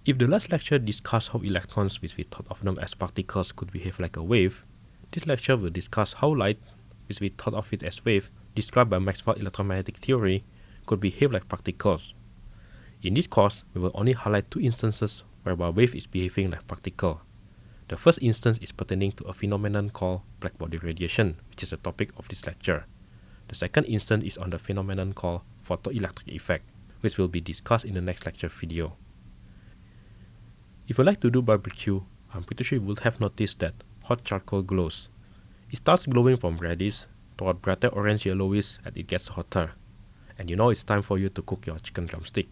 If the last lecture discussed how electrons, which we thought of them as particles, could behave like a wave, this lecture will discuss how light, which we thought of it as wave, described by Maxwell's electromagnetic theory, could behave like particles. In this course, we will only highlight two instances whereby wave is behaving like particle. The first instance is pertaining to a phenomenon called blackbody radiation, which is the topic of this lecture. The second instance is on the phenomenon called photoelectric effect, which will be discussed in the next lecture video. If you like to do barbecue, I'm pretty sure you would have noticed that hot charcoal glows. It starts glowing from reddish toward brighter orange yellowish as it gets hotter, and you know it's time for you to cook your chicken drumstick.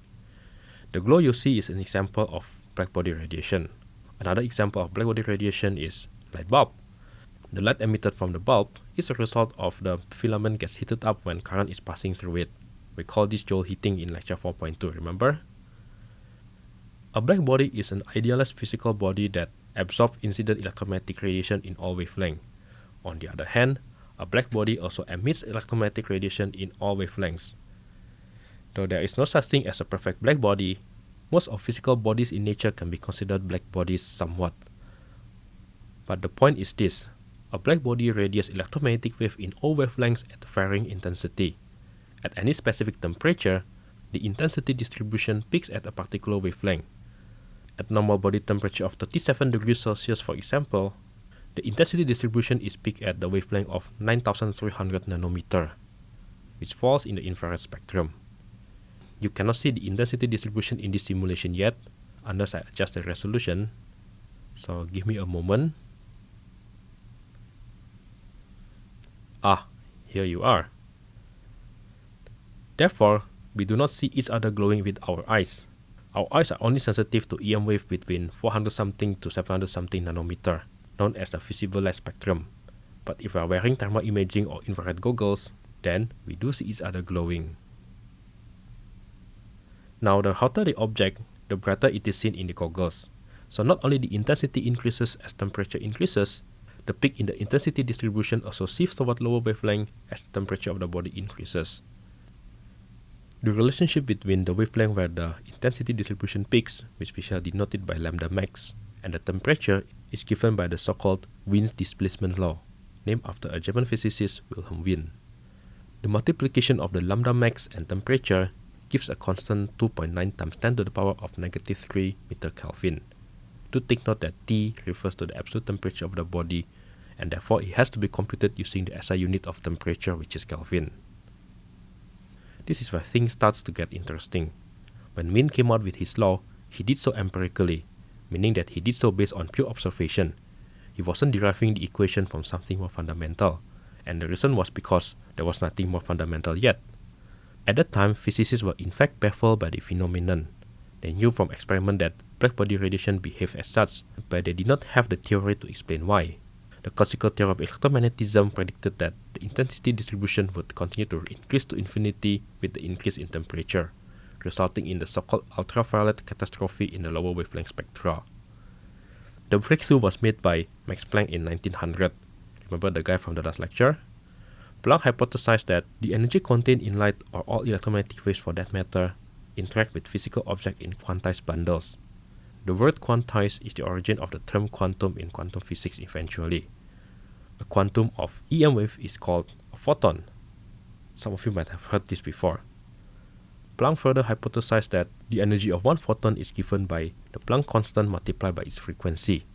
The glow you see is an example of blackbody radiation. Another example of blackbody radiation is light bulb. The light emitted from the bulb is a result of the filament gets heated up when current is passing through it. We call this Joule heating in lecture 4.2, remember? A black body is an idealized physical body that absorbs incident electromagnetic radiation in all wavelengths. On the other hand, a black body also emits electromagnetic radiation in all wavelengths. Though there is no such thing as a perfect black body, most of physical bodies in nature can be considered black bodies somewhat. But the point is this: a black body radiates electromagnetic wave in all wavelengths at varying intensity. At any specific temperature, the intensity distribution peaks at a particular wavelength. At normal body temperature of 37 degrees Celsius, for example, the intensity distribution is peaked at the wavelength of 9300 nanometer, which falls in the infrared spectrum. You cannot see the intensity distribution in this simulation yet, unless I adjust the resolution, so give me a moment. Ah, here you are. Therefore, we do not see each other glowing with our eyes. Our eyes are only sensitive to EM wave between 400 something to 700 something nanometer, known as the visible light spectrum. But if we are wearing thermal imaging or infrared goggles, then we do see each other glowing. Now, the hotter the object, the brighter it is seen in the goggles. So not only the intensity increases as temperature increases, the peak in the intensity distribution also shifts toward lower wavelength as the temperature of the body increases. The relationship between the wavelength where the intensity distribution peaks, which we shall denote it by lambda max, and the temperature is given by the so-called Wien's displacement law, named after a German physicist Wilhelm Wien. The multiplication of the lambda max and temperature gives a constant 2.9 times 10 to the power of negative 3 meter Kelvin. Do take note that T refers to the absolute temperature of the body, and therefore it has to be computed using the SI unit of temperature, which is Kelvin. This is where things starts to get interesting. When Wien came out with his law, he did so empirically, meaning that he did so based on pure observation. He wasn't deriving the equation from something more fundamental, and the reason was because there was nothing more fundamental yet. At that time, physicists were in fact baffled by the phenomenon. They knew from experiment that blackbody radiation behaved as such, but they did not have the theory to explain why. The classical theory of electromagnetism predicted that the intensity distribution would continue to increase to infinity with the increase in temperature, resulting in the so-called ultraviolet catastrophe in the lower wavelength spectra. The breakthrough was made by Max Planck in 1900. Remember the guy from the last lecture? Planck hypothesized that the energy contained in light, or all electromagnetic waves for that matter, interact with physical objects in quantized bundles. The word quantized is the origin of the term quantum in quantum physics eventually. A quantum of EM wave is called a photon. Some of you might have heard this before. Planck further hypothesized that the energy of one photon is given by the Planck constant multiplied by its frequency,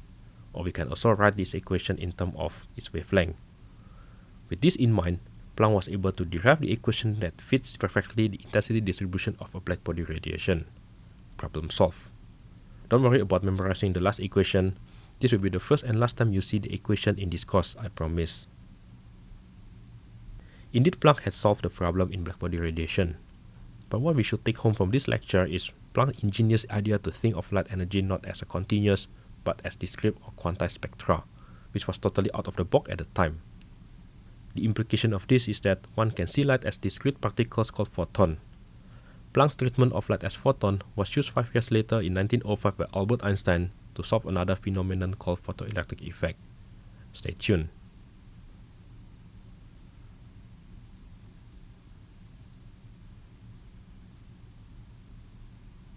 or we can also write this equation in terms of its wavelength. With this in mind, Planck was able to derive the equation that fits perfectly the intensity distribution of a blackbody radiation. Problem solved. Don't worry about memorizing the last equation. This will be the first and last time you see the equation in this course, I promise. Indeed, Planck had solved the problem in blackbody radiation. But what we should take home from this lecture is Planck's ingenious idea to think of light energy not as a continuous, but as discrete or quantized spectra, which was totally out of the box at the time. The implication of this is that one can see light as discrete particles called photons. Planck's treatment of light as photon was used 5 years later in 1905 by Albert Einstein to solve another phenomenon called photoelectric effect. Stay tuned.